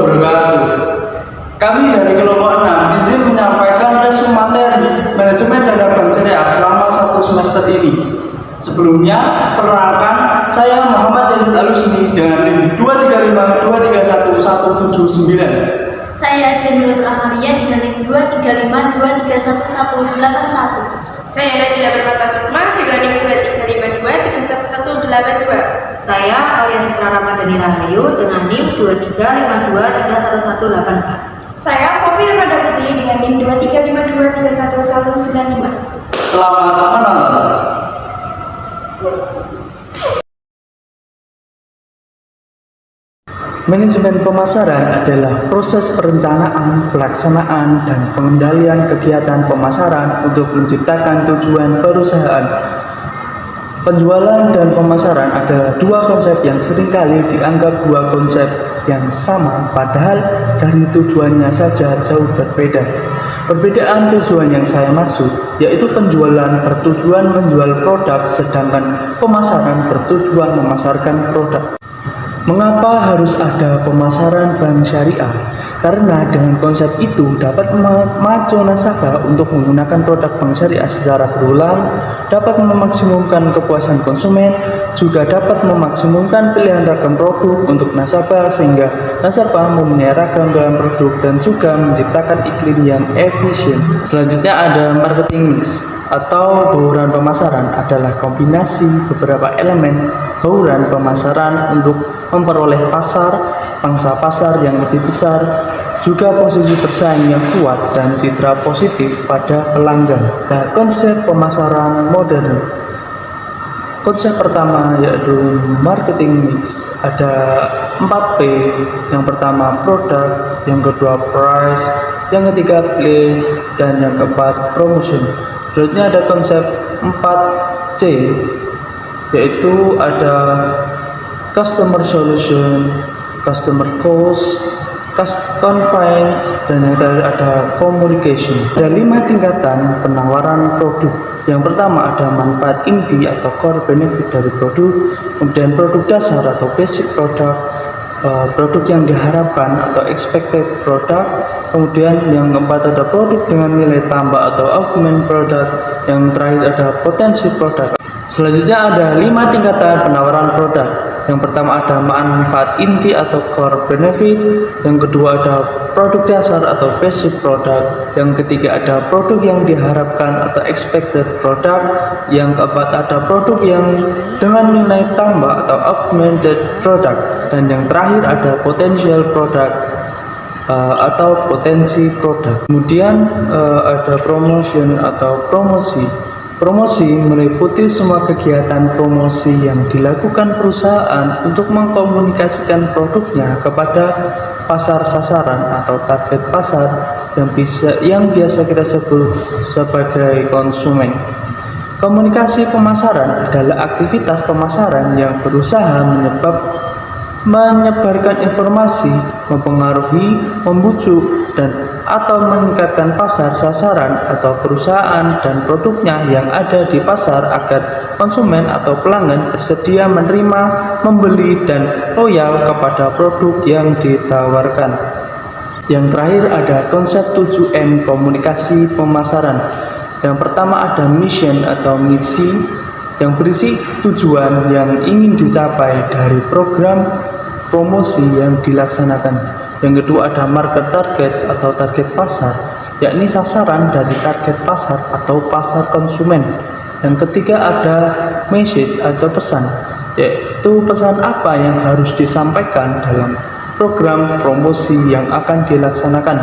wabarakatuh. Kami dari kelompok 6 izin menyampaikan resume materi manajemen dana bank syariah selama 1 semester ini. Sebelumnya, perkenalkan saya Muhammad Yazid Alusni dengan NIM 235231179. Saya Jenderal Amalia dengan NIM 235231181. Saya Nabila Bermata Sukma dengan NIM 235231182. Saya Aulia Citra Ramadhani Rahayu dengan NIM 235231184. Saya Sofi Ramadha Putri dengan NIM 235231195. Selamat menonton. Manajemen pemasaran adalah proses perencanaan, pelaksanaan, dan pengendalian kegiatan pemasaran untuk menciptakan tujuan perusahaan. Penjualan dan pemasaran adalah dua konsep yang seringkali dianggap dua konsep yang sama, padahal dari tujuannya saja jauh berbeda. Perbedaan tujuan yang saya maksud yaitu penjualan bertujuan menjual produk, sedangkan pemasaran bertujuan memasarkan produk. Mengapa harus ada pemasaran bank syariah? Karena dengan konsep itu dapat memacu nasabah untuk menggunakan produk bank syariah secara berulang, dapat memaksimumkan kepuasan konsumen, juga dapat memaksimumkan pilihan ragam produk untuk nasabah sehingga nasabah mempunyai ragam dalam produk dan juga menciptakan iklim yang efisien. Selanjutnya ada marketing mix atau bauran pemasaran adalah kombinasi beberapa elemen bauran pemasaran untuk memperoleh pangsa pasar yang lebih besar, juga posisi bersaing yang kuat dan citra positif pada pelanggan. Nah, konsep pemasaran modern. Konsep pertama yaitu marketing mix. Ada 4P. Yang pertama produk, yang kedua price, yang ketiga place, dan yang keempat promotion. Berikutnya ada konsep 4C, yaitu ada customer solution, customer cost, convenience, dan yang terakhir ada communication. Ada 5 tingkatan penawaran produk. Yang pertama ada manfaat inti atau core benefit dari produk, kemudian produk dasar atau basic product, produk yang diharapkan atau expected product, kemudian yang keempat ada produk dengan nilai tambah atau augment product, yang terakhir ada potensi produk. Selanjutnya ada 5 tingkatan penawaran produk. Yang pertama ada manfaat inti atau core benefit, yang kedua ada produk dasar atau basic product, yang ketiga ada produk yang diharapkan atau expected product, yang keempat ada produk yang dengan nilai tambah atau augmented product, dan yang terakhir ada potential product atau potensi produk. Kemudian ada promotion atau promosi. Promosi meliputi semua kegiatan promosi yang dilakukan perusahaan untuk mengkomunikasikan produknya kepada pasar sasaran atau target pasar yang biasa kita sebut sebagai konsumen. Komunikasi pemasaran adalah aktivitas pemasaran yang berusaha menyebarkan informasi, mempengaruhi, membujuk, dan atau meningkatkan pasar sasaran atau perusahaan dan produknya yang ada di pasar agar konsumen atau pelanggan bersedia menerima, membeli, dan loyal kepada produk yang ditawarkan. Yang terakhir ada konsep 7M komunikasi pemasaran. Yang pertama ada mission atau misi yang berisi tujuan yang ingin dicapai dari program promosi yang dilaksanakan. Yang kedua ada market target atau target pasar, yakni sasaran dari target pasar atau pasar konsumen. Yang ketiga ada message atau pesan, yaitu pesan apa yang harus disampaikan dalam program promosi yang akan dilaksanakan.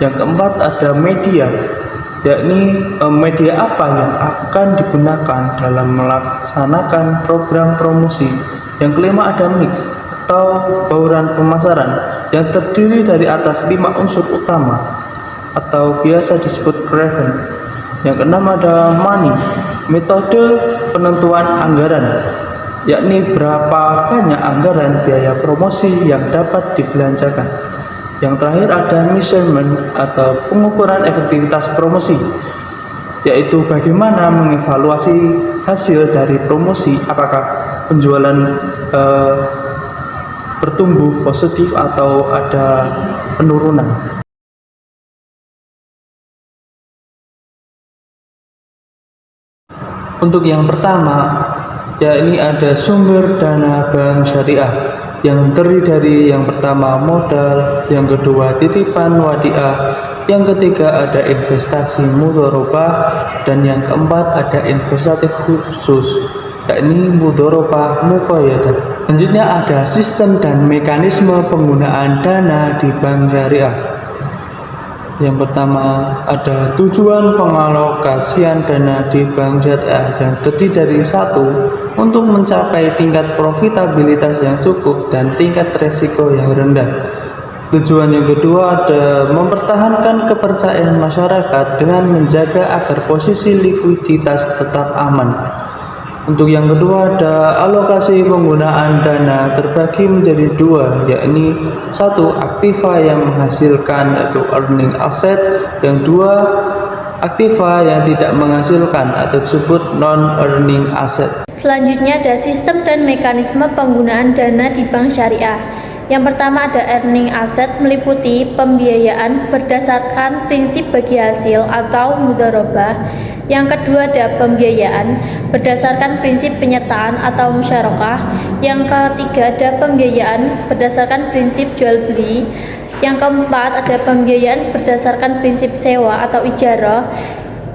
Yang keempat ada media, yakni media apa yang akan digunakan dalam melaksanakan program promosi. Yang kelima ada mix atau bauran pemasaran yang terdiri dari atas 5 unsur utama atau biasa disebut craven. Yang keenam ada money, metode penentuan anggaran, yakni berapa banyak anggaran biaya promosi yang dapat dibelanjakan. Yang terakhir ada measurement atau pengukuran efektivitas promosi, yaitu bagaimana mengevaluasi hasil dari promosi, apakah penjualan bertumbuh positif atau ada penurunan. Untuk yang pertama, yakni ada sumber dana bank syariah yang terdiri dari yang pertama modal, yang kedua titipan wadiah, yang ketiga ada investasi mudharabah, dan yang keempat ada investasi khusus yakni mudharabah muqayyadah. Selanjutnya ada sistem dan mekanisme penggunaan dana di bank syariah. Yang pertama ada tujuan pengalokasian dana di bank syariah yang terdiri dari satu, untuk mencapai tingkat profitabilitas yang cukup dan tingkat resiko yang rendah. Tujuan yang kedua ada mempertahankan kepercayaan masyarakat dengan menjaga agar posisi likuiditas tetap aman. Untuk yang kedua ada alokasi penggunaan dana terbagi menjadi dua, yakni satu aktiva yang menghasilkan yaitu earning asset, yang dua aktiva yang tidak menghasilkan atau disebut non earning asset. Selanjutnya ada sistem dan mekanisme penggunaan dana di bank syariah. Yang pertama ada earning asset, meliputi pembiayaan berdasarkan prinsip bagi hasil atau mudharabah. Yang kedua ada pembiayaan berdasarkan prinsip penyertaan atau musyarakah. Yang ketiga ada pembiayaan berdasarkan prinsip jual beli. Yang keempat ada pembiayaan berdasarkan prinsip sewa atau ijarah.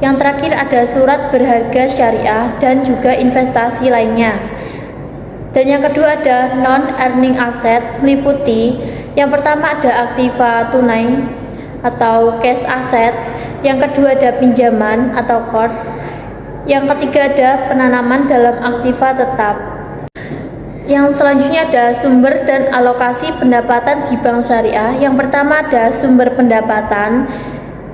Yang terakhir ada surat berharga syariah dan juga investasi lainnya. Dan yang kedua ada non-earning asset, meliputi yang pertama ada aktiva tunai atau cash asset, yang kedua ada pinjaman atau qard, yang ketiga ada penanaman dalam aktiva tetap. Yang selanjutnya ada sumber dan alokasi pendapatan di bank syariah. Yang pertama ada sumber pendapatan,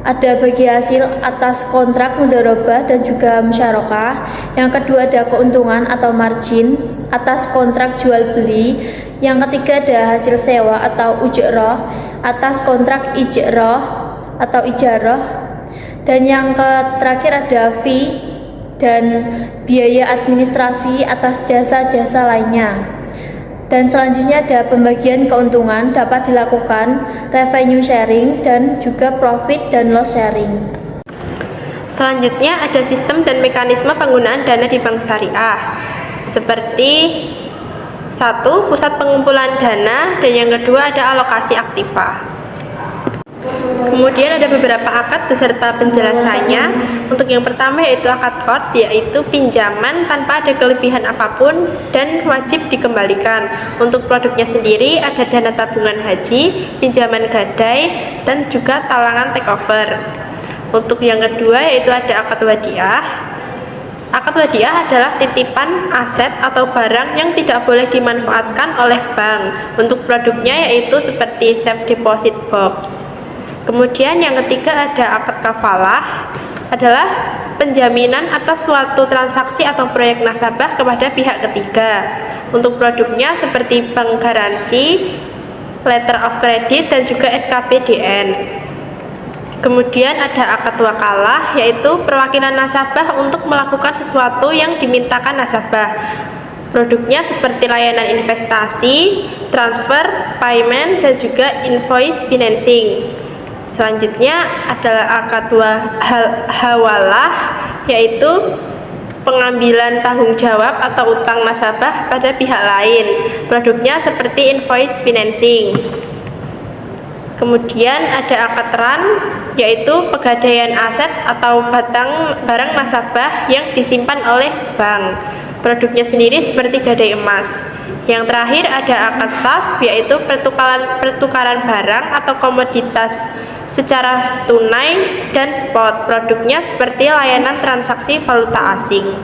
ada bagi hasil atas kontrak mudharabah dan juga musyarakah. Yang kedua ada keuntungan atau margin atas kontrak jual beli. Yang ketiga ada hasil sewa atau ujrah atas kontrak ijrah atau ijarah. Dan yang terakhir ada fee dan biaya administrasi atas jasa-jasa lainnya. Dan selanjutnya ada pembagian keuntungan, dapat dilakukan revenue sharing dan juga profit dan loss sharing. Selanjutnya ada sistem dan mekanisme penggunaan dana di bank syariah. Seperti satu, pusat pengumpulan dana, dan yang kedua ada alokasi aktiva. Kemudian ada beberapa akad beserta penjelasannya. Untuk yang pertama yaitu akad qard, yaitu pinjaman tanpa ada kelebihan apapun dan wajib dikembalikan. Untuk produknya sendiri ada dana tabungan haji, pinjaman gadai, dan juga talangan takeover. Untuk yang kedua yaitu ada akad wadiah. Akad wadiah adalah titipan aset atau barang yang tidak boleh dimanfaatkan oleh bank. Untuk produknya yaitu seperti safe deposit box. Kemudian yang ketiga ada akad kafalah, adalah penjaminan atas suatu transaksi atau proyek nasabah kepada pihak ketiga. Untuk produknya seperti bank garansi, letter of credit, dan juga SKPDN. Kemudian ada akad wakalah, yaitu perwakilan nasabah untuk melakukan sesuatu yang dimintakan nasabah. Produknya seperti layanan investasi, transfer, payment, dan juga invoice financing. Selanjutnya adalah akad hawalah, yaitu pengambilan tanggung jawab atau utang nasabah pada pihak lain. Produknya seperti invoice financing. Kemudian ada akad ran, yaitu pegadaian aset atau barang nasabah yang disimpan oleh bank. Produknya sendiri seperti gadai emas. Yang terakhir ada akad saf, yaitu pertukaran barang atau komoditas secara tunai dan spot. Produknya seperti layanan transaksi valuta asing.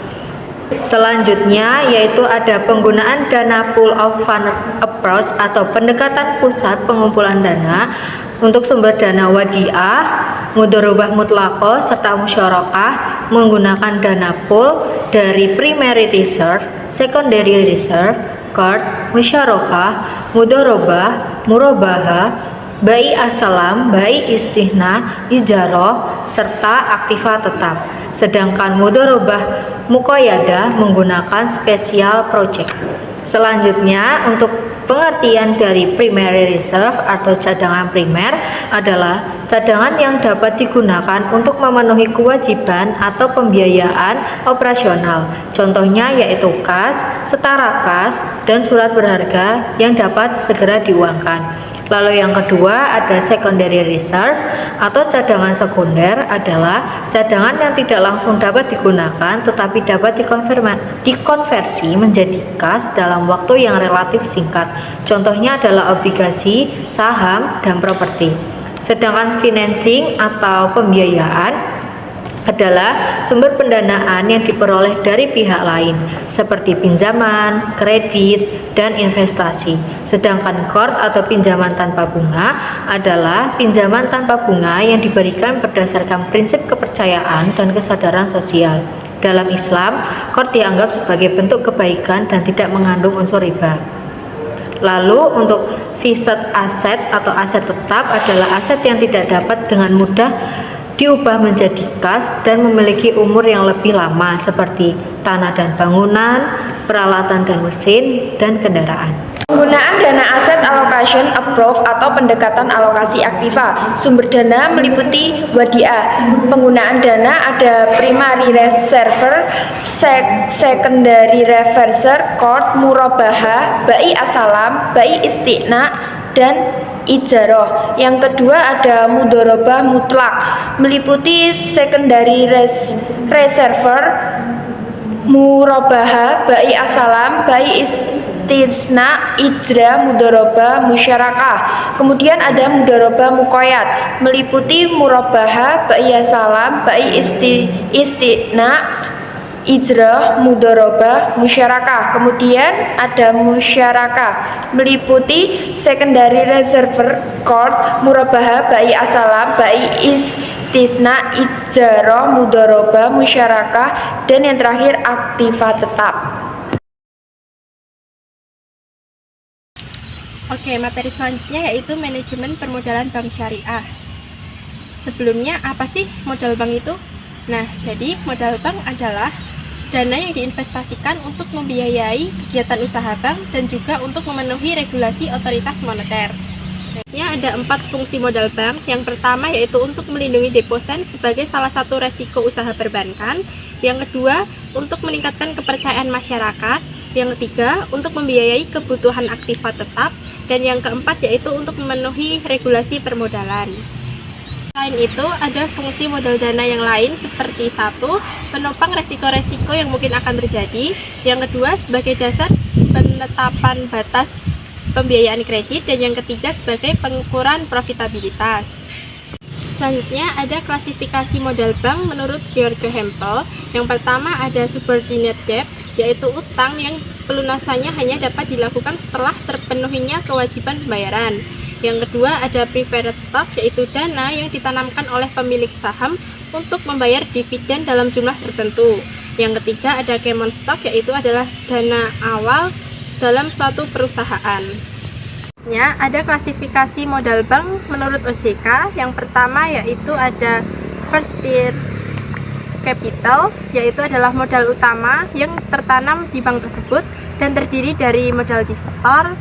Selanjutnya yaitu ada penggunaan dana pool of fund approach atau pendekatan pusat pengumpulan dana untuk sumber dana wadiah, mudharabah mutlaqah serta musyarakah menggunakan dana pool dari primary reserve, secondary reserve, qard, musyarakah, mudharabah, murabahah, bai asalam, bai istihna, ijarah, serta aktiva tetap. Sedangkan mudharabah muqayyadah menggunakan special project. Selanjutnya, untuk pengertian dari primary reserve atau cadangan primer adalah cadangan yang dapat digunakan untuk memenuhi kewajiban atau pembiayaan operasional. Contohnya yaitu kas, setara kas, dan surat berharga yang dapat segera diuangkan. Lalu yang kedua ada secondary reserve atau cadangan sekunder adalah cadangan yang tidak langsung dapat digunakan tetapi dapat dikonversi menjadi kas dalam waktu yang relatif singkat. Contohnya adalah obligasi, saham, dan properti. Sedangkan financing atau pembiayaan adalah sumber pendanaan yang diperoleh dari pihak lain seperti pinjaman, kredit, dan investasi. Sedangkan qard atau pinjaman tanpa bunga adalah pinjaman tanpa bunga yang diberikan berdasarkan prinsip kepercayaan dan kesadaran sosial. Dalam Islam, qard dianggap sebagai bentuk kebaikan dan tidak mengandung unsur riba. Lalu untuk fixed aset atau aset tetap adalah aset yang tidak dapat dengan mudah diubah menjadi kas dan memiliki umur yang lebih lama seperti tanah dan bangunan, peralatan dan mesin, dan kendaraan. Penggunaan dana aset allocation approach atau pendekatan alokasi aktiva. Sumber dana meliputi wadiah. Penggunaan dana ada primary reserver, secondary reverser, qard, murabaha, bai asalam, bai istiqna, dan ijaroh. Yang kedua ada mudharabah mutlak, meliputi secondary reserver, murabaha, bai asalam, bai istisna, ijra, mudharabah musyarakah. Kemudian ada mudharabah muqayyad, meliputi murabaha, bai asalam, bai istisna, ijrah, mudharabah, musyarakah. Kemudian ada musyarakah, meliputi secondary reserver, qard, murabaha, bai asalam, bai istisna, ijrah, mudharabah, musyarakah, dan yang terakhir aktiva tetap. Oke, materi selanjutnya yaitu manajemen permodalan bank syariah. Sebelumnya, apa sih modal bank itu? Nah, jadi modal bank adalah dana yang diinvestasikan untuk membiayai kegiatan usaha bank dan juga untuk memenuhi regulasi otoritas moneter. Ada 4 fungsi modal bank. Yang pertama yaitu untuk melindungi deposan sebagai salah satu resiko usaha perbankan. Yang kedua, untuk meningkatkan kepercayaan masyarakat. Yang ketiga, untuk membiayai kebutuhan aktiva tetap. Dan yang keempat yaitu untuk memenuhi regulasi permodalan. Selain itu, ada fungsi modal dana yang lain seperti 1. Penopang resiko-resiko yang mungkin akan terjadi. Yang kedua, sebagai dasar penetapan batas pembiayaan kredit. Dan yang ketiga, sebagai pengukuran profitabilitas. Selanjutnya, ada klasifikasi modal bank menurut Georg Hempel. Yang pertama ada subordinate debt, yaitu utang yang pelunasannya hanya dapat dilakukan setelah terpenuhinya kewajiban pembayaran. Yang kedua ada preferred stock, yaitu dana yang ditanamkan oleh pemilik saham untuk membayar dividen dalam jumlah tertentu. Yang ketiga ada common stock, yaitu adalah dana awal dalam suatu perusahaan. Ada klasifikasi modal bank menurut OJK. Yang pertama yaitu ada first tier capital, yaitu adalah modal utama yang tertanam di bank tersebut dan terdiri dari modal di store,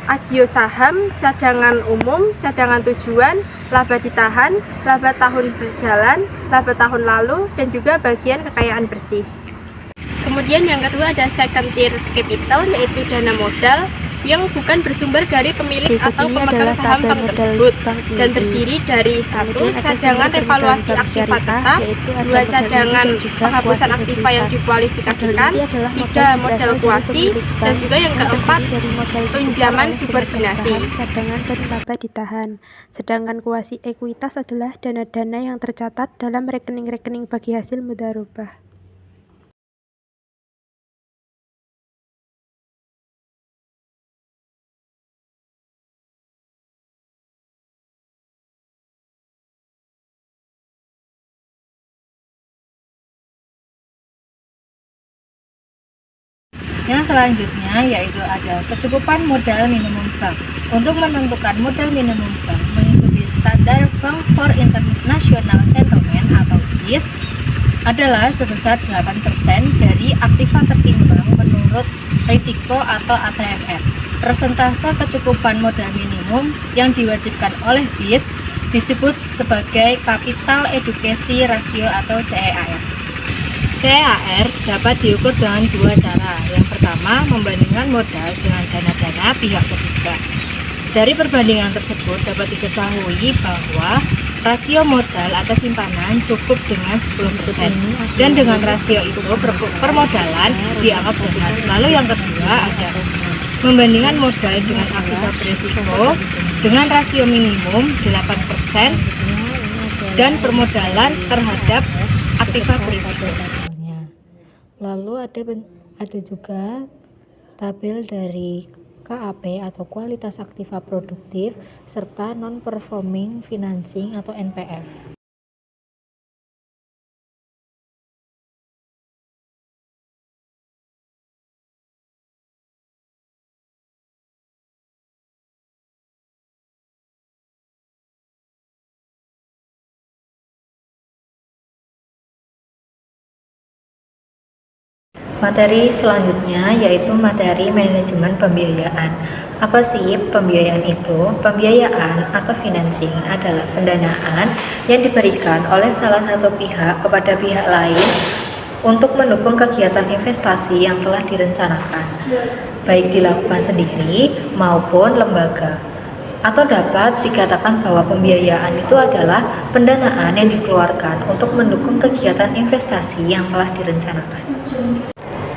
agio saham, cadangan umum, cadangan tujuan, laba ditahan, laba tahun berjalan, laba tahun lalu, dan juga bagian kekayaan bersih. Kemudian yang kedua ada second tier capital, yaitu dana modal yang bukan bersumber dari pemilik atau pemegang saham bank tersebut dan terdiri dari 1. Cadangan evaluasi aktiva tetap, 2. Cadangan penghapusan aktiva yang dikualifikasikan, 3. Modal kuasi, dan juga yang keempat tunjaman subordinasi. Cadangan dan laba ditahan. Sedangkan kuasi ekuitas adalah dana-dana yang tercatat dalam rekening-rekening bagi hasil mudharabah. Yang selanjutnya yaitu ada kecukupan modal minimum bank. Untuk menentukan modal minimum bank mengikuti standar Bank for International Settlement atau BIS adalah sebesar 8% dari aktiva tertimbang menurut risiko atau ATMR. Persentase kecukupan modal minimum yang diwajibkan oleh BIS disebut sebagai Capital Adequacy Ratio atau CAR. CAR dapat diukur dengan dua cara. Yang pertama, membandingkan modal dengan dana-dana pihak ketiga. Dari perbandingan tersebut dapat diketahui bahwa rasio modal atas simpanan cukup dengan 10% dan dengan rasio itu permodalan dianggap sehat. Lalu yang kedua ada membandingkan modal dengan aktiva berisiko dengan rasio minimum 8% dan permodalan terhadap aktiva berisiko. Lalu ada juga tabel dari KAP atau kualitas aktiva produktif serta non-performing financing atau NPF. Materi selanjutnya yaitu materi manajemen pembiayaan. Apa sih pembiayaan itu? Pembiayaan atau financing adalah pendanaan yang diberikan oleh salah satu pihak kepada pihak lain untuk mendukung kegiatan investasi yang telah direncanakan, baik dilakukan sendiri maupun lembaga. Atau dapat dikatakan bahwa pembiayaan itu adalah pendanaan yang dikeluarkan untuk mendukung kegiatan investasi yang telah direncanakan.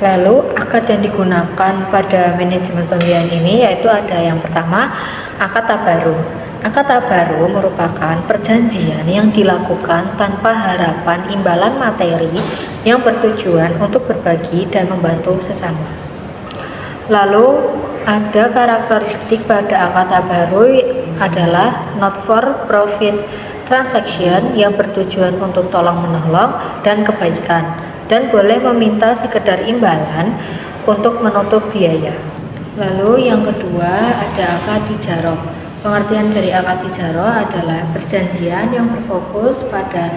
Lalu akad yang digunakan pada manajemen pembiayaan ini yaitu ada yang pertama, akad tabarung. Akad tabarung merupakan perjanjian yang dilakukan tanpa harapan imbalan materi yang bertujuan untuk berbagi dan membantu sesama. Lalu ada karakteristik pada akad tabarung adalah not for profit transaction yang bertujuan untuk tolong menolong dan kebaikan, dan boleh meminta sekedar imbalan untuk menutup biaya. Lalu yang kedua ada akad ijarah. Pengertian dari akad ijarah adalah perjanjian yang berfokus pada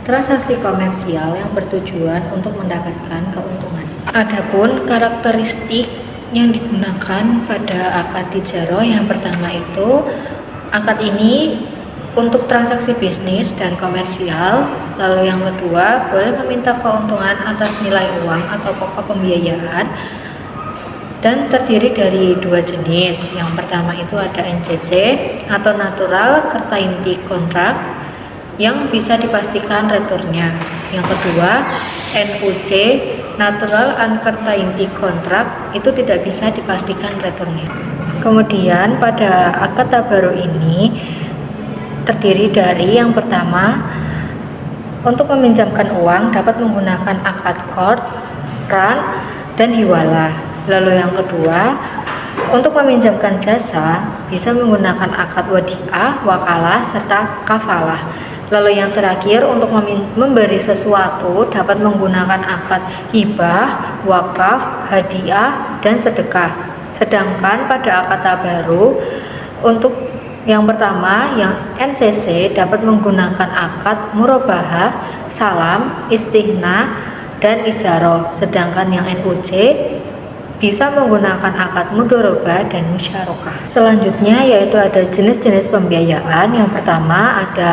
transaksi komersial yang bertujuan untuk mendapatkan keuntungan. Adapun karakteristik yang digunakan pada akad ijarah yang pertama itu akad ini untuk transaksi bisnis dan komersial. Lalu yang kedua, boleh meminta keuntungan atas nilai uang atau pokok pembiayaan dan terdiri dari dua jenis. Yang pertama itu ada NCC atau Natural Certainty Contract yang bisa dipastikan returnnya. Yang kedua, NUC Natural Uncertainty Contract itu tidak bisa dipastikan returnnya. Kemudian pada akad tabarung ini terdiri dari yang pertama, untuk meminjamkan uang dapat menggunakan akad qard, ran, dan hiwalah. Lalu yang kedua, untuk meminjamkan jasa bisa menggunakan akad wadiah, wakalah, serta kafalah. Lalu yang terakhir, untuk memberi sesuatu dapat menggunakan akad hibah, wakaf, hadiah, dan sedekah. Sedangkan pada akad tabarung untuk yang pertama, yang NCC dapat menggunakan akad murabahah, salam, istihna, dan ijarah. Sedangkan yang NUC bisa menggunakan akad mudharabah dan musyarakah. Selanjutnya yaitu ada jenis-jenis pembiayaan. Yang pertama ada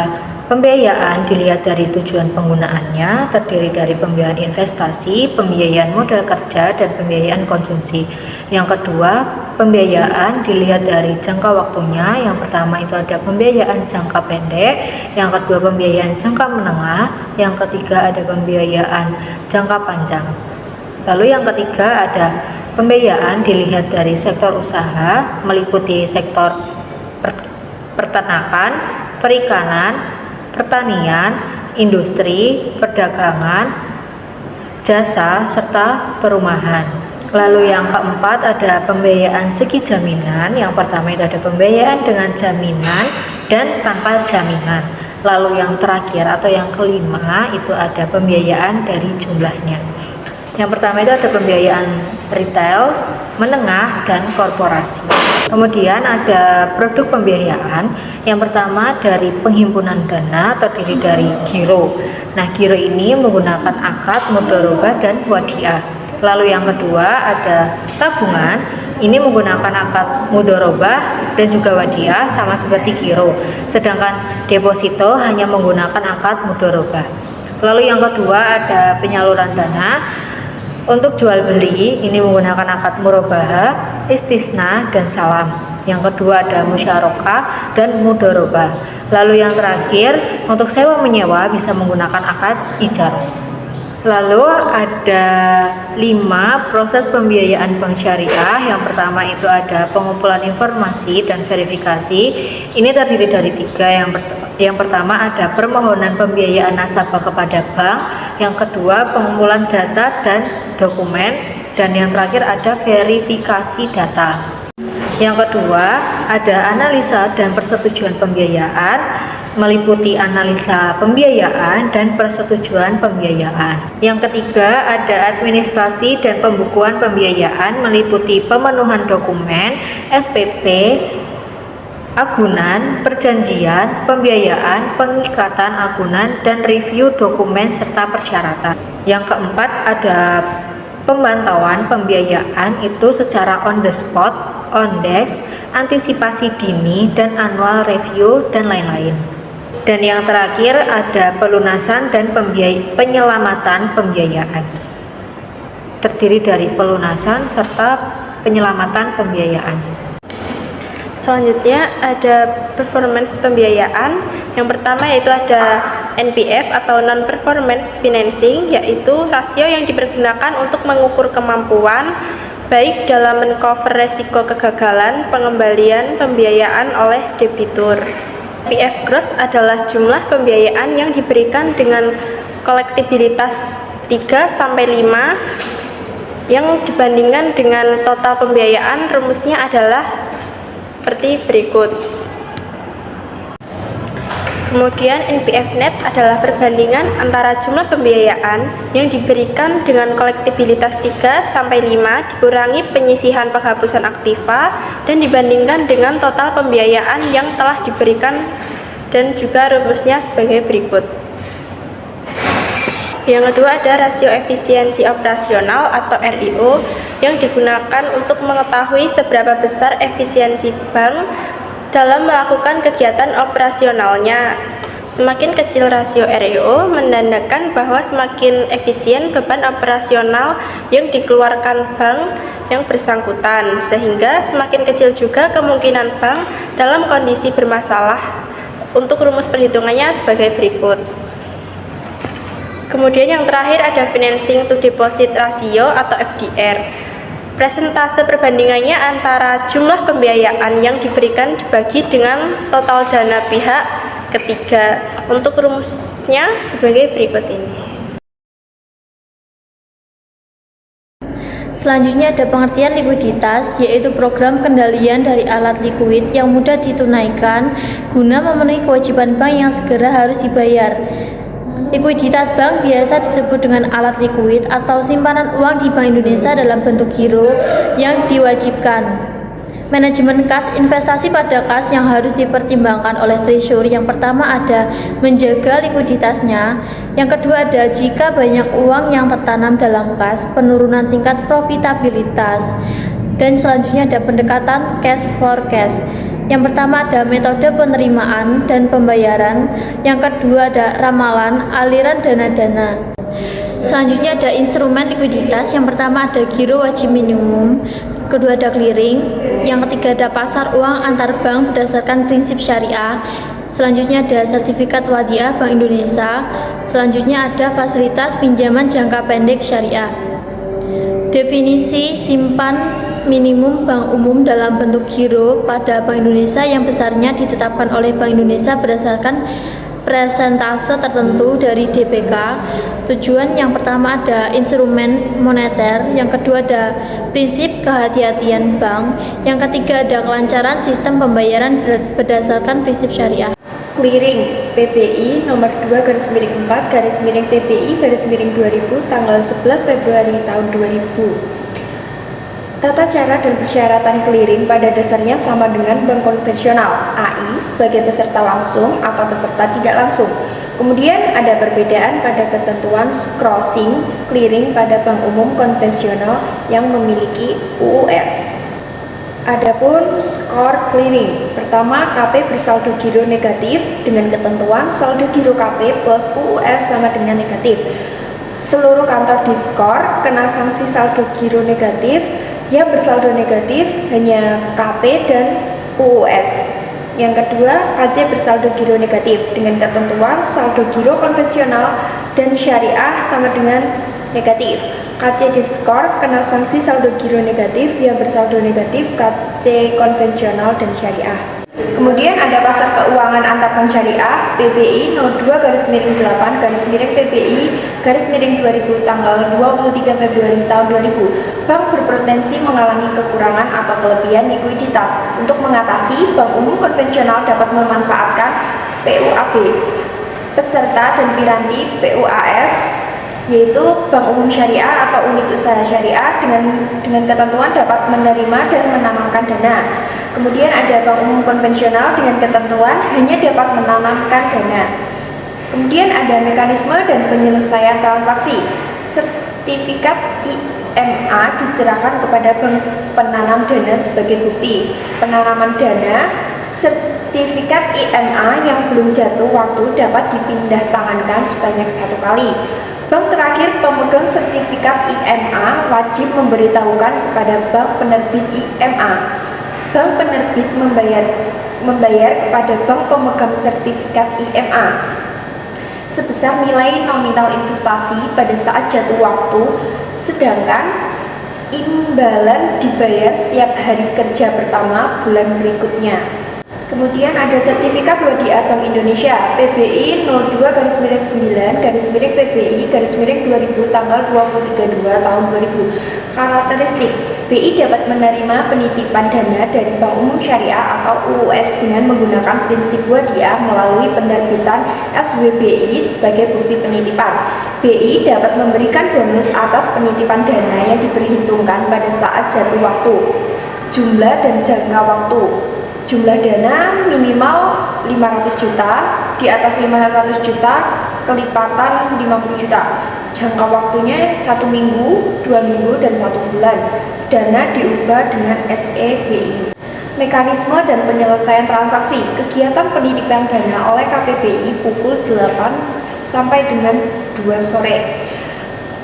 pembiayaan dilihat dari tujuan penggunaannya, terdiri dari pembiayaan investasi, pembiayaan modal kerja, dan pembiayaan konsumsi. Yang kedua, pembiayaan dilihat dari jangka waktunya. Yang pertama itu ada pembiayaan jangka pendek, yang kedua pembiayaan jangka menengah, yang ketiga ada pembiayaan jangka panjang. Lalu yang ketiga ada pembiayaan dilihat dari sektor usaha, meliputi sektor peternakan, perikanan, pertanian, industri, perdagangan, jasa, serta perumahan. Lalu yang keempat ada pembiayaan segi jaminan. Yang pertama itu ada pembiayaan dengan jaminan dan tanpa jaminan. Lalu yang terakhir atau yang kelima itu ada pembiayaan dari jumlahnya. Yang pertama itu ada pembiayaan retail, menengah, dan korporasi. Kemudian ada produk pembiayaan. Yang pertama dari penghimpunan dana terdiri dari giro. Nah, giro ini menggunakan akad, mudharabah, dan wadiah. Lalu yang kedua ada tabungan. Ini menggunakan akad mudharabah dan juga wadiah sama seperti giro. Sedangkan deposito hanya menggunakan akad mudharabah. Lalu yang kedua ada penyaluran dana. Untuk jual beli ini menggunakan akad murabahah, istisna, dan salam. Yang kedua ada musyarakah dan mudharabah. Lalu yang terakhir untuk sewa menyewa bisa menggunakan akad ijarah. Lalu ada 5 proses pembiayaan bank syariah. Yang pertama itu ada pengumpulan informasi dan verifikasi. Ini terdiri dari 3. Yang pertama ada permohonan pembiayaan nasabah kepada bank. Yang kedua pengumpulan data dan dokumen. Dan yang terakhir ada verifikasi data. Yang kedua ada analisa dan persetujuan pembiayaan, meliputi analisa pembiayaan dan persetujuan pembiayaan. Yang ketiga ada administrasi dan pembukuan pembiayaan, meliputi pemenuhan dokumen, SPP, agunan, perjanjian, pembiayaan, pengikatan agunan, dan review dokumen serta persyaratan. Yang keempat ada pemantauan pembiayaan itu secara on the spot, on desk, antisipasi dini, dan annual review, dan lain-lain. Dan yang terakhir ada pelunasan dan penyelamatan pembiayaan. Terdiri dari pelunasan serta penyelamatan pembiayaan. Selanjutnya ada performance pembiayaan. Yang pertama yaitu ada NPF atau non-performance financing, yaitu rasio yang dipergunakan untuk mengukur kemampuan baik dalam men-cover resiko kegagalan pengembalian pembiayaan oleh debitur. NPF gross adalah jumlah pembiayaan yang diberikan dengan kolektibilitas 3-5 yang dibandingkan dengan total pembiayaan. Rumusnya adalah seperti berikut. Kemudian NPF net adalah perbandingan antara jumlah pembiayaan yang diberikan dengan kolektibilitas 3-5 dikurangi penyisihan penghapusan aktiva dan dibandingkan dengan total pembiayaan yang telah diberikan, dan juga rumusnya sebagai berikut. Yang kedua ada rasio efisiensi operasional atau RIO yang digunakan untuk mengetahui seberapa besar efisiensi bank dalam melakukan kegiatan operasionalnya. Semakin kecil rasio RIO menandakan bahwa semakin efisien beban operasional yang dikeluarkan bank yang bersangkutan, sehingga semakin kecil juga kemungkinan bank dalam kondisi bermasalah. Untuk rumus perhitungannya sebagai berikut. Kemudian yang terakhir ada financing to deposit ratio atau FDR. Presentase perbandingannya antara jumlah pembiayaan yang diberikan dibagi dengan total dana pihak ketiga. Untuk rumusnya sebagai berikut ini. Selanjutnya ada pengertian likuiditas, yaitu program kendalian dari alat likuid yang mudah ditunaikan guna memenuhi kewajiban bank yang segera harus dibayar. Likuiditas bank biasa disebut dengan alat likuid atau simpanan uang di Bank Indonesia dalam bentuk giro yang diwajibkan. Manajemen kas, investasi pada kas yang harus dipertimbangkan oleh treasury. Yang pertama ada menjaga likuiditasnya. Yang kedua ada jika banyak uang yang tertanam dalam kas, penurunan tingkat profitabilitas. Dan selanjutnya ada pendekatan cash for cash. Yang pertama ada metode penerimaan dan pembayaran. Yang kedua ada ramalan aliran dana-dana. Selanjutnya ada instrumen likuiditas. Yang pertama ada giro wajib minimum. Kedua ada clearing. Yang ketiga ada pasar uang antar bank berdasarkan prinsip syariah. Selanjutnya ada sertifikat wadiah Bank Indonesia. Selanjutnya ada fasilitas pinjaman jangka pendek syariah. Definisi simpan minimum bank umum dalam bentuk giro pada Bank Indonesia yang besarnya ditetapkan oleh Bank Indonesia berdasarkan persentase tertentu dari DPK. Tujuan yang pertama ada instrumen moneter, yang kedua ada prinsip kehati-hatian bank, yang ketiga ada kelancaran sistem pembayaran berdasarkan prinsip syariah. Clearing PBI nomor 2/4/PBI/2000 tanggal 11 Februari tahun 2000. Tata cara dan persyaratan clearing pada dasarnya sama dengan bank konvensional, AI sebagai peserta langsung atau peserta tidak langsung. Kemudian ada perbedaan pada ketentuan crossing clearing pada bank umum konvensional yang memiliki UUS. Adapun skor clearing, pertama KP bersaldo giro negatif dengan ketentuan saldo giro KP plus UUS sama dengan negatif. Seluruh kantor diskor kena sanksi saldo giro negatif. Yang bersaldo negatif hanya KP dan UUS. Yang kedua, KJ bersaldo giro negatif dengan ketentuan saldo giro konvensional dan syariah sama dengan negatif. KC diskor kena sanksi saldo giro negatif yang bersaldo negatif KC konvensional dan syariah. Kemudian ada pasar keuangan antar bank syariah PBI 02-8-PBI-2000 tanggal 23 Februari tahun 2000. Bank berpotensi mengalami kekurangan atau kelebihan likuiditas. Untuk mengatasi, bank umum konvensional dapat memanfaatkan PUAB. Peserta dan piranti PUAS yaitu bank umum syariah atau unit usaha syariah dengan ketentuan dapat menerima dan menanamkan dana. Kemudian ada bank umum konvensional dengan ketentuan hanya dapat menanamkan dana. Kemudian ada mekanisme dan penyelesaian transaksi. Sertifikat IMA diserahkan kepada bank penanam dana sebagai bukti penanaman dana. Sertifikat IMA yang belum jatuh waktu dapat dipindah tangankan sebanyak 1 kali. Bank terakhir pemegang sertifikat IMA wajib memberitahukan kepada bank penerbit IMA. Bank penerbit membayar kepada bank pemegang sertifikat IMA sebesar nilai nominal investasi pada saat jatuh waktu, sedangkan imbalan dibayar setiap hari kerja pertama bulan berikutnya. Kemudian ada sertifikat wadiah Bank Indonesia PBI 02-9-PBI-2000 tanggal 23/2 tahun 2000. Karakteristik: BI dapat menerima penitipan dana dari Bank Umum Syariah atau UUS dengan menggunakan prinsip wadiah melalui penerbitan SWBI sebagai bukti penitipan. BI dapat memberikan bonus atas penitipan dana yang diperhitungkan pada saat jatuh waktu. Jumlah dan jangka waktu. Jumlah dana minimal 500 juta, di atas 500 juta kelipatan 50 juta. Jangka waktunya 1 minggu, 2 minggu, dan 1 bulan. Dana diubah dengan SEBI. Mekanisme dan penyelesaian transaksi. Kegiatan penitipan dana oleh KPBI pukul 8 sampai dengan 2 sore.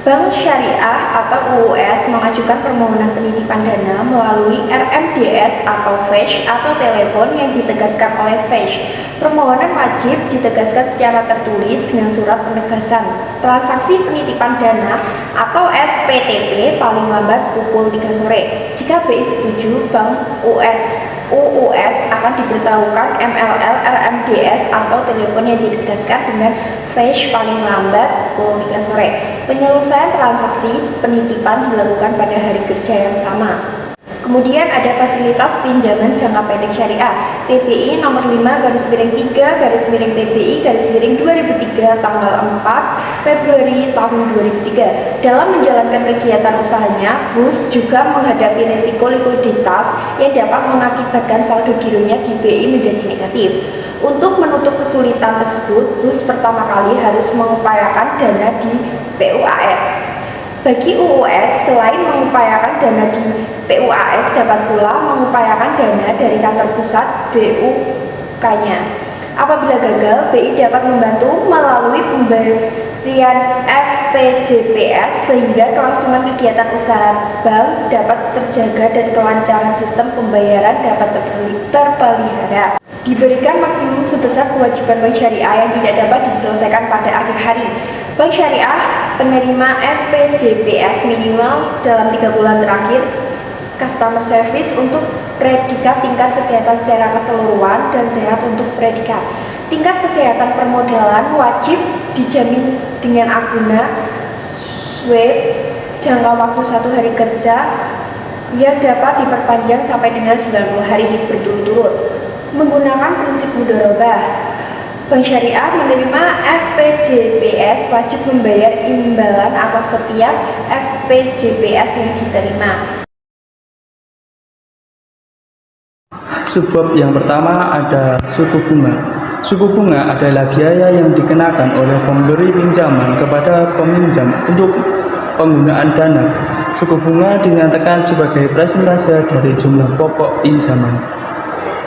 Bank Syariah atau UUS mengajukan permohonan penitipan dana melalui RMDS atau FESH atau telepon yang ditegaskan oleh FESH. Permohonan wajib ditegaskan secara tertulis dengan surat penegasan transaksi penitipan dana atau SPTP paling lambat pukul 3 sore. Jika BI setuju, Bank UUS akan diberitahukan MLL RMDS atau telepon yang ditegaskan dengan FESH paling lambat pukul 3 sore. Penyelesaian transaksi penitipan dilakukan pada hari kerja yang sama. Kemudian ada fasilitas pinjaman jangka pendek syariah PBI nomor 5-PBI-2003 tanggal 4 Februari tahun 2003. Dalam menjalankan kegiatan usahanya, BUS juga menghadapi risiko likuiditas yang dapat mengakibatkan saldo gironya di BI menjadi negatif. Untuk menutup kesulitan tersebut, BUS pertama kali harus mengupayakan dana di PUAS. Bagi UUS, selain mengupayakan dana di PUAS, dapat pula mengupayakan dana dari kantor pusat BUK-nya. Apabila gagal, BI dapat membantu melalui pemberian FPJPS sehingga kelangsungan kegiatan usaha bank dapat terjaga dan kelancaran sistem pembayaran dapat terpelihara. Diberikan maksimum sebesar kewajiban bank syariah yang tidak dapat diselesaikan pada akhir hari. Bank syariah penerima FPJPS minimal dalam 3 bulan terakhir customer service untuk predikat tingkat kesehatan secara keseluruhan dan sehat untuk predikat. Tingkat kesehatan permodalan wajib dijamin dengan Aguna SWAB jangka waktu 1 hari kerja yang dapat diperpanjang sampai dengan 90 hari berturut-turut. Menggunakan prinsip mudharabah, Bank Syariah menerima FPJPS wajib membayar imbalan atas setiap FPJPS yang diterima. Sebab yang pertama ada suku bunga. Suku bunga adalah biaya yang dikenakan oleh pemberi pinjaman kepada peminjam untuk penggunaan dana. Suku bunga dinyatakan sebagai persentase dari jumlah pokok pinjaman.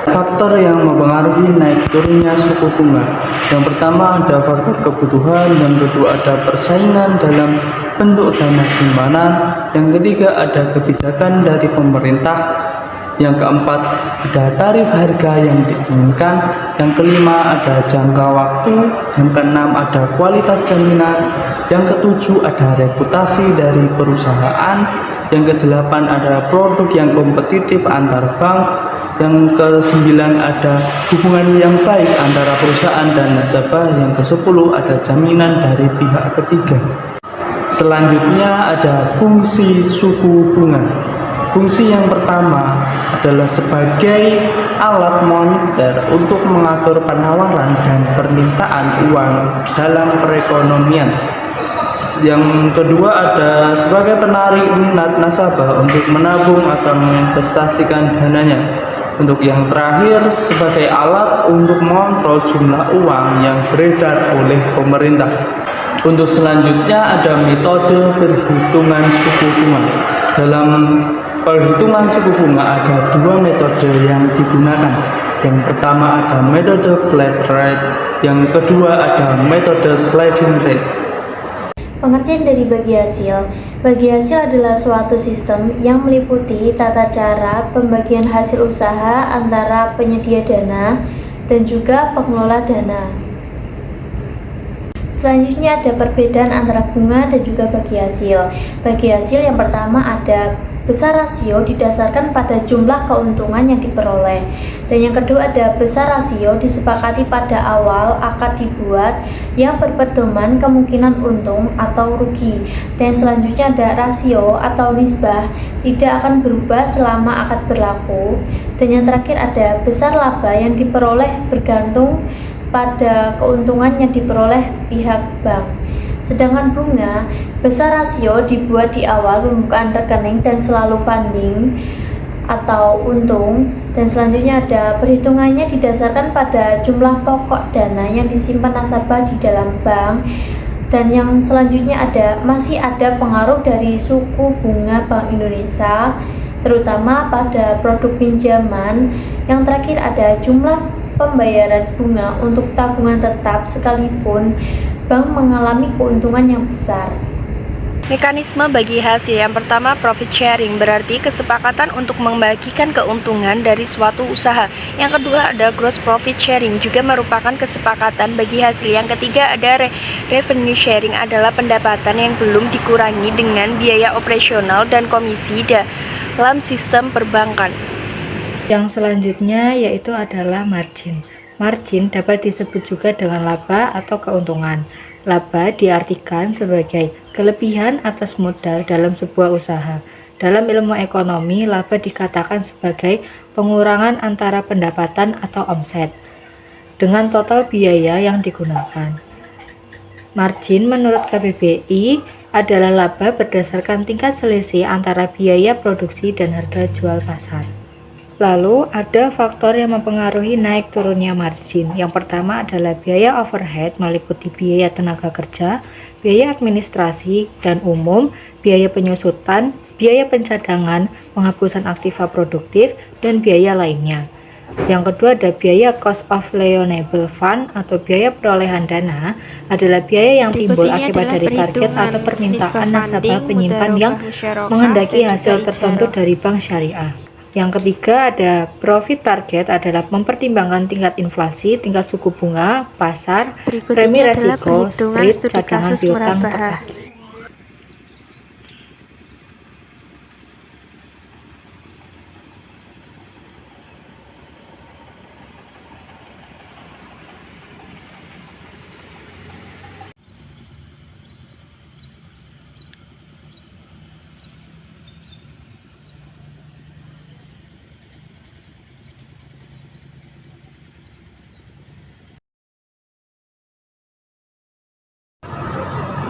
Faktor yang mempengaruhi naik turunnya suku bunga. Yang pertama ada faktor kebutuhan, yang kedua ada persaingan dalam bentuk dana simpanan, yang ketiga ada kebijakan dari pemerintah, yang keempat ada tarif harga yang diinginkan, yang kelima ada jangka waktu, yang keenam ada kualitas jaminan, yang ketujuh ada reputasi dari perusahaan, yang kedelapan ada produk yang kompetitif antar bank, yang kesembilan ada hubungan yang baik antara perusahaan dan nasabah, yang kesepuluh ada jaminan dari pihak ketiga. Selanjutnya ada fungsi suku bunga. Fungsi yang pertama adalah sebagai alat moneter untuk mengatur penawaran dan permintaan uang dalam perekonomian. Yang kedua ada sebagai penarik minat nasabah untuk menabung atau menginvestasikan dananya. Untuk yang terakhir sebagai alat untuk mengontrol jumlah uang yang beredar oleh pemerintah. Untuk selanjutnya ada metode perhitungan suku bunga. Dalam perhitungan suku bunga ada dua metode yang digunakan. Yang pertama ada metode flat rate, yang kedua ada metode sliding rate. Pengertian dari bagi hasil. Bagi hasil adalah suatu sistem yang meliputi tata cara pembagian hasil usaha antara penyedia dana dan juga pengelola dana. Selanjutnya ada perbedaan antara bunga dan juga bagi hasil. Bagi hasil yang pertama ada besar rasio didasarkan pada jumlah keuntungan yang diperoleh. Dan yang kedua ada besar rasio disepakati pada awal akad dibuat yang berpedoman kemungkinan untung atau rugi. Dan selanjutnya ada rasio atau nisbah tidak akan berubah selama akad berlaku. Dan yang terakhir ada besar laba yang diperoleh bergantung pada keuntungan yang diperoleh pihak bank. Sedangkan bunga, besar rasio dibuat di awal pembukaan rekening dan selalu funding atau untung. Dan selanjutnya ada perhitungannya didasarkan pada jumlah pokok dana yang disimpan nasabah di dalam bank. Dan yang selanjutnya masih ada pengaruh dari suku bunga Bank Indonesia, terutama pada produk pinjaman. Yang terakhir ada jumlah pembayaran bunga untuk tabungan tetap sekalipun bank mengalami keuntungan yang besar. Mekanisme bagi hasil yang pertama profit sharing berarti kesepakatan untuk membagikan keuntungan dari suatu usaha. Yang kedua ada gross profit sharing juga merupakan kesepakatan bagi hasil. Yang ketiga ada revenue sharing adalah pendapatan yang belum dikurangi dengan biaya operasional dan komisi dalam sistem perbankan. Yang selanjutnya yaitu adalah margin. Margin dapat disebut juga dengan laba atau keuntungan. Laba diartikan sebagai kelebihan atas modal dalam sebuah usaha. Dalam ilmu ekonomi, laba dikatakan sebagai pengurangan antara pendapatan atau omset dengan total biaya yang digunakan. Margin menurut KBBI adalah laba berdasarkan tingkat selisih antara biaya produksi dan harga jual pasar. Lalu ada faktor yang mempengaruhi naik turunnya margin. Yang pertama adalah biaya overhead meliputi biaya tenaga kerja, biaya administrasi dan umum, biaya penyusutan, biaya pencadangan, penghapusan aktiva produktif, dan biaya lainnya. Yang kedua ada biaya cost of liable fund atau biaya perolehan dana adalah biaya yang timbul akibat dari target atau permintaan nasabah penyimpan yang menghendaki hasil tertentu dari bank syariah. Yang ketiga ada profit target adalah mempertimbangkan tingkat inflasi, tingkat suku bunga, pasar, premi resiko, spread, cadangan piutang, terpaki.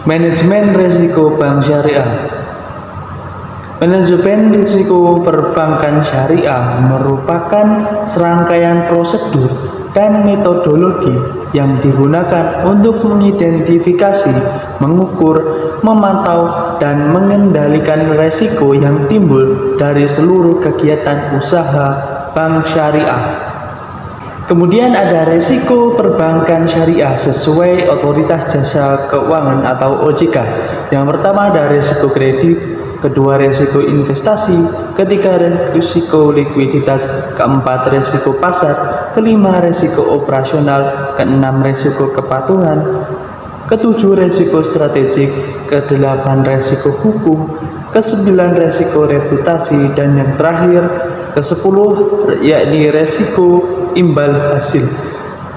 Manajemen risiko bank syariah. Manajemen risiko perbankan syariah merupakan serangkaian prosedur dan metodologi yang digunakan untuk mengidentifikasi, mengukur, memantau, dan mengendalikan risiko yang timbul dari seluruh kegiatan usaha bank syariah. Kemudian ada risiko perbankan syariah sesuai Otoritas Jasa Keuangan atau OJK. Yang pertama ada risiko kredit, kedua risiko investasi, ketiga risiko likuiditas, keempat risiko pasar, kelima risiko operasional, keenam risiko kepatuhan, ketujuh risiko strategik, kedelapan risiko hukum, kesembilan risiko reputasi, dan yang terakhir kesepuluh yakni risiko imbal hasil.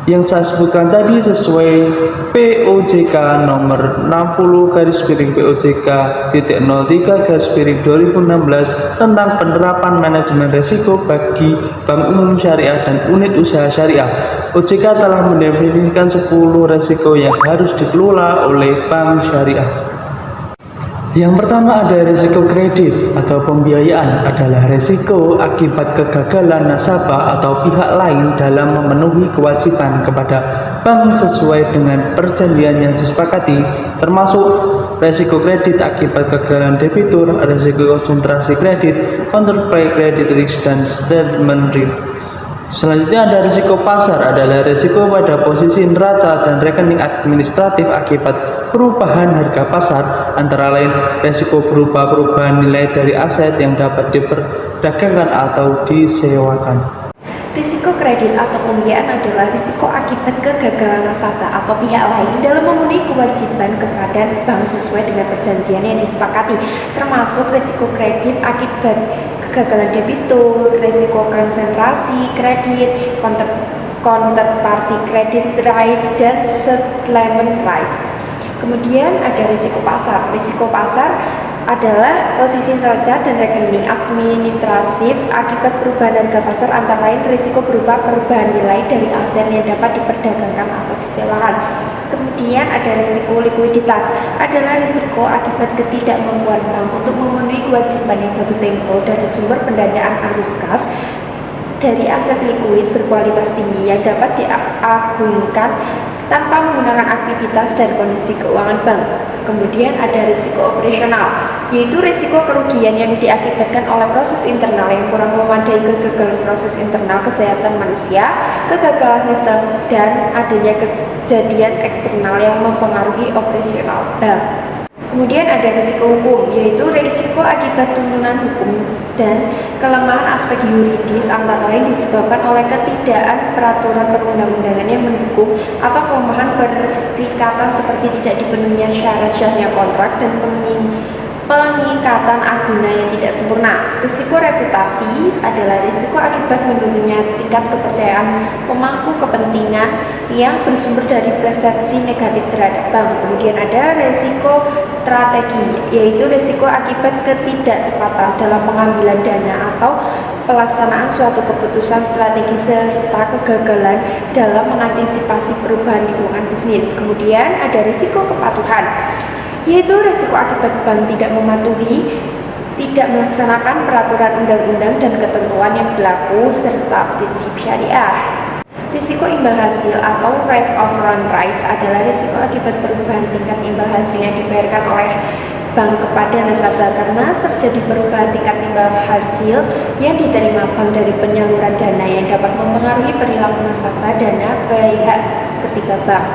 Yang saya sebutkan tadi sesuai POJK nomor 60/POJK.03/2016 tentang penerapan manajemen risiko bagi bank umum syariah dan unit usaha syariah. OJK telah mendefinisikan 10 risiko yang harus dikelola oleh bank syariah. Yang pertama ada risiko kredit atau pembiayaan, adalah risiko akibat kegagalan nasabah atau pihak lain dalam memenuhi kewajiban kepada bank sesuai dengan perjanjian yang disepakati, termasuk risiko kredit akibat kegagalan debitur, risiko konsentrasi kredit, counterparty credit risk, dan statement risk. Selanjutnya ada risiko pasar, adalah risiko pada posisi neraca dan rekening administratif akibat perubahan harga pasar, antara lain risiko berupa perubahan nilai dari aset yang dapat diperdagangkan atau disewakan. Risiko kredit atau pembiayaan adalah risiko akibat kegagalan nasabah atau pihak lain dalam memenuhi kewajiban kepada bank sesuai dengan perjanjian yang disepakati, termasuk risiko kredit akibat kegagalan debitur, risiko konsentrasi kredit, counterparty credit risk, dan settlement risk. Kemudian ada risiko pasar. Risiko pasar adalah posisi neraca dan rekening administratif akibat perubahan harga pasar, antara lain risiko berupa perubahan nilai dari aset yang dapat diperdagangkan atau disewakan. Kemudian ada risiko likuiditas, adalah risiko akibat ketidakmampuan bank untuk memenuhi kewajiban yang jatuh tempo dari sumber pendanaan arus kas dari aset likuid berkualitas tinggi yang dapat diagungkan tanpa menggunakan aktivitas dan kondisi keuangan bank. Kemudian ada risiko operasional, yaitu risiko kerugian yang diakibatkan oleh proses internal yang kurang memadai, kegagalan proses internal kesehatan manusia, kegagalan sistem, dan adanya kejadian eksternal yang mempengaruhi operasional bank. Kemudian ada risiko hukum, yaitu risiko akibat tuntunan hukum dan kelemahan aspek yuridis, antara lain disebabkan oleh ketidakadaan peraturan perundang-undangan yang mendukung atau kelemahan perikatan seperti tidak dipenuhinya syarat-syaratnya kontrak dan pengikatan aguna yang tidak sempurna. Risiko reputasi adalah risiko akibat menurunnya tingkat kepercayaan pemangku kepentingan yang bersumber dari persepsi negatif terhadap bank. Kemudian ada risiko strategi, yaitu risiko akibat ketidaktepatan dalam pengambilan dana atau pelaksanaan suatu keputusan strategi serta kegagalan dalam mengantisipasi perubahan lingkungan bisnis. Kemudian ada risiko kepatuhan, yaitu risiko akibat bank tidak mematuhi, tidak melaksanakan peraturan undang-undang dan ketentuan yang berlaku serta prinsip syariah. Risiko imbal hasil atau rate of run price adalah risiko akibat perubahan tingkat imbal hasil yang dibayarkan oleh bank kepada nasabah karena terjadi perubahan tingkat imbal hasil yang diterima bank dari penyaluran dana yang dapat mempengaruhi perilaku nasabah dana pihak ketiga bank.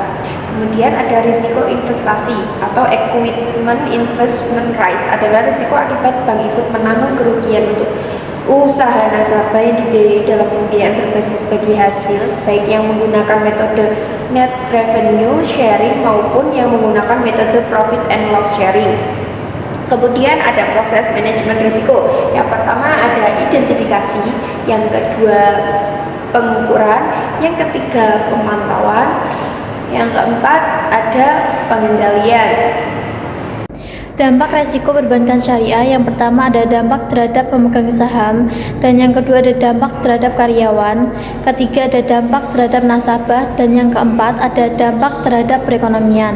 Kemudian ada risiko investasi atau equipment investment risk, adalah risiko akibat bank ikut menanggung kerugian untuk usaha nasabah yang dibiayai dalam pembiayaan berbasis bagi hasil, baik yang menggunakan metode net revenue sharing maupun yang menggunakan metode profit and loss sharing. Kemudian ada proses manajemen risiko. Yang pertama ada identifikasi, yang kedua pengukuran, yang ketiga pemantauan, yang keempat ada pengendalian. Dampak resiko perbankan syariah, yang pertama ada dampak terhadap pemegang saham, dan yang kedua ada dampak terhadap karyawan, ketiga ada dampak terhadap nasabah, dan yang keempat ada dampak terhadap perekonomian.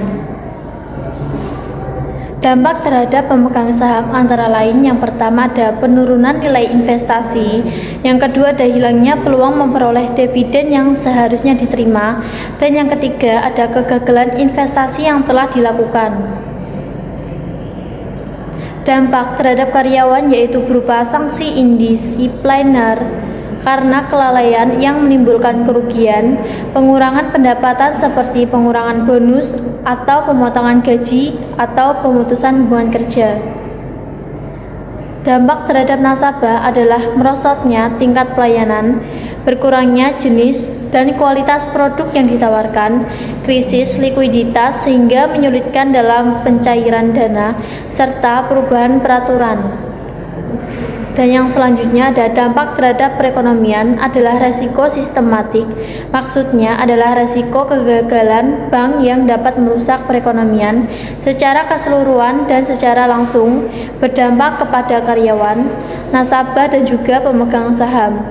Dampak terhadap pemegang saham antara lain yang pertama ada penurunan nilai investasi, yang kedua ada hilangnya peluang memperoleh dividen yang seharusnya diterima, dan yang ketiga ada kegagalan investasi yang telah dilakukan. Dampak terhadap karyawan yaitu berupa sanksi indisipliner karena kelalaian yang menimbulkan kerugian, pengurangan pendapatan seperti pengurangan bonus atau pemotongan gaji atau pemutusan hubungan kerja. Dampak terhadap nasabah adalah merosotnya tingkat pelayanan, berkurangnya jenis dan kualitas produk yang ditawarkan, krisis likuiditas sehingga menyulitkan dalam pencairan dana, serta perubahan peraturan. Dan yang selanjutnya ada dampak terhadap perekonomian adalah resiko sistematik, maksudnya adalah resiko kegagalan bank yang dapat merusak perekonomian secara keseluruhan dan secara langsung berdampak kepada karyawan, nasabah dan juga pemegang saham.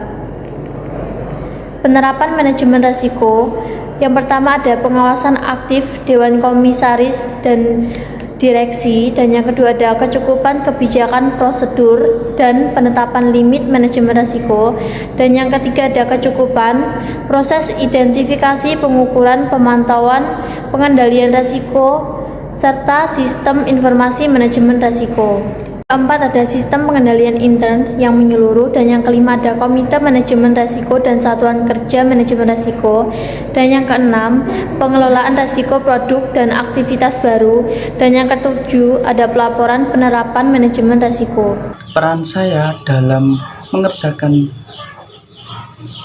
Penerapan manajemen resiko, yang pertama ada pengawasan aktif Dewan Komisaris dan Direksi, dan yang kedua ada kecukupan kebijakan prosedur dan penetapan limit manajemen risiko, dan yang ketiga ada kecukupan proses identifikasi, pengukuran, pemantauan, pengendalian risiko, serta sistem informasi manajemen risiko. Keempat ada sistem pengendalian intern yang menyeluruh, dan yang kelima ada komite manajemen risiko dan satuan kerja manajemen risiko, dan yang keenam pengelolaan risiko produk dan aktivitas baru, dan yang ketujuh ada pelaporan penerapan manajemen risiko. Peran saya dalam mengerjakan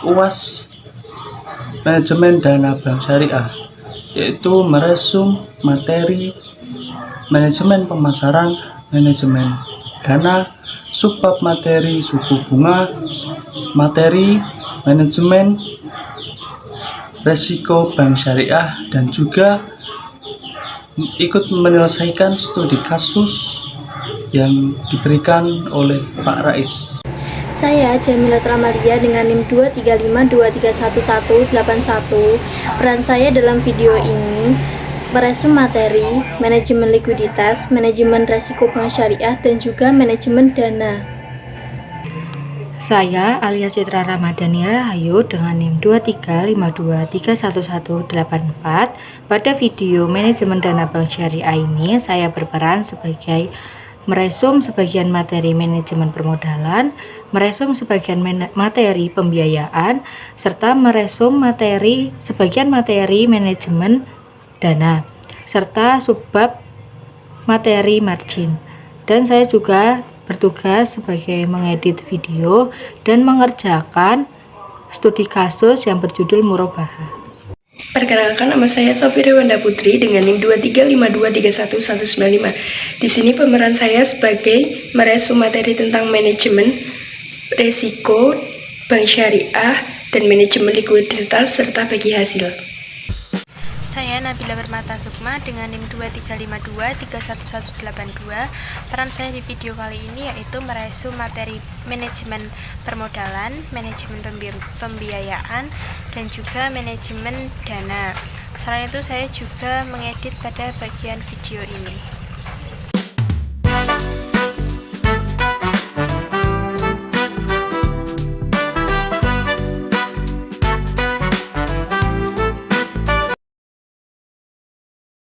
UAS manajemen dana bank syariah yaitu meresum materi manajemen pemasaran, manajemen dana, subbab materi suku bunga, materi manajemen resiko bank syariah, dan juga ikut menyelesaikan studi kasus yang diberikan oleh Pak Rais. Saya Jamila Tramalia dengan NIM 235231181. Peran saya dalam video ini meresum materi, manajemen likuiditas, manajemen resiko bank syariah, dan juga manajemen dana. Saya Alia Citra Ramadhani Rahayu dengan NIM 235231184. Pada video manajemen dana bank syariah ini saya berperan sebagai meresum sebagian materi manajemen permodalan, meresum sebagian materi pembiayaan, serta meresum sebagian materi manajemen dana, serta subbab materi margin. Dan saya juga bertugas sebagai mengedit video dan mengerjakan studi kasus yang berjudul Murabahah. Perkenalkan, nama saya Sofia Wanda Putri dengan NIM 235231195. Di sini pemeran saya sebagai meresum materi tentang manajemen resiko bank syariah dan manajemen likuiditas serta bagi hasil. Saya Nabila Permata Sukma dengan NIM 235231182. Peran saya di video kali ini yaitu meresum materi manajemen permodalan, manajemen pembiayaan, dan juga manajemen dana. Selain itu saya juga mengedit pada bagian video ini.